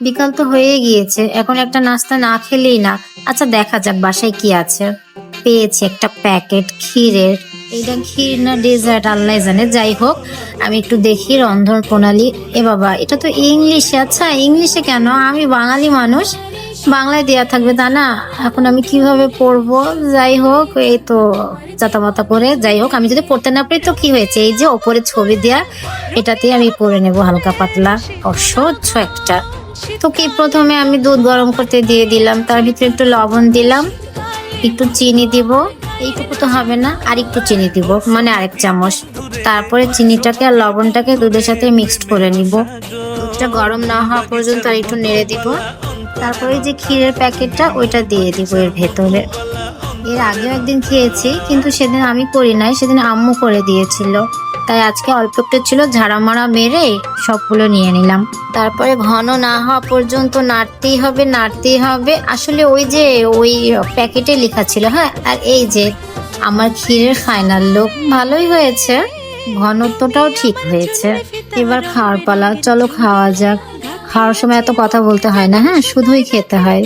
বিকাল তো হয়ে গিয়েছে, এখন একটা নাস্তা না খেলেই না। আচ্ছা দেখা যাক বাসায় কি আছে। পেয়েছি একটা প্যাকেট ক্ষীরের। এইটা ক্ষীর না ডেজার্ট আল্লাহ জানে, যাই হোক আমি একটু দেখি রন্ধন প্রণালী। এ বাবা, এটা তো ইংলিশে। আচ্ছা ইংলিশে কেন? আমি বাঙালি মানুষ, বাংলায় দেয়া থাকবে তা না? এখন আমি কিভাবে পড়বো? যাই হোক, এই তো চাতামাতা করে, যাই হোক আমি যদি পড়তে না পারি তো কি হয়েছে, এই যে ওপরে ছবি দেয়া, এটাতে আমি পড়ে নেব হালকা পাতলা। অসহ্য একটা। তো কি, প্রথমে আমি দুধ গরম করতে দিয়ে দিলাম, তার ভিতরে একটু লবণ দিলাম, একটু চিনি দিব। এইটুকু তো হবে না, আর একটু চিনি দিব, মানে আরেক চামচ। তারপরে চিনিটাকে আর লবণটাকে দুধের সাথে মিক্সড করে নিব। দুধটা গরম না হওয়া পর্যন্ত আর একটু নেড়ে দিব। তারপরে যে ক্ষীরের প্যাকেটটা ওইটা দিয়ে দিব এর ভেতরে। এর আগেও একদিন খেয়েছি, কিন্তু সেদিন আমি করি নাই, সেদিন আম্মু করে দিয়েছিল। তাই আজকে অল্প একটু ছিল, ঝাড়ামারা মেরে সবগুলো নিয়ে নিলাম। তারপরে ঘন না হওয়া পর্যন্ত নাড়তেই হবে, নাড়তেই হবে। আসলে ওই যে ওই প্যাকেটে লেখা ছিল। হ্যাঁ, আর এই যে আমার ক্ষীরের ফাইনাল লুক, ভালোই হয়েছে, ঘনত্বটাও ঠিক হয়েছে। এবার খাওয়ার পালা, চলো খাওয়া যাক। খাওয়ার সময় এত কথা বলতে হয় না, হ্যাঁ শুধুই খেতে হয়।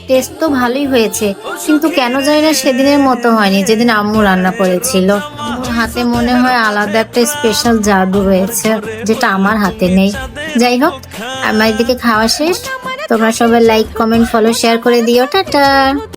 টেস্ট তো ভালোই হয়েছে, কিন্তু কেন জানি না সেদিনের মতো হয়নি যেদিন আম্মু রান্না করেছিল। আম্মুর হাতে মনে হয় আলাদা একটা স্পেশাল জাদু রয়েছে, যেটা আমার হাতে নেই। যাই হোক, আমার এদিকে খাওয়া শেষ। তোমরা সবাই লাইক কমেন্ট ফলো শেয়ার করে দিও। টাটা।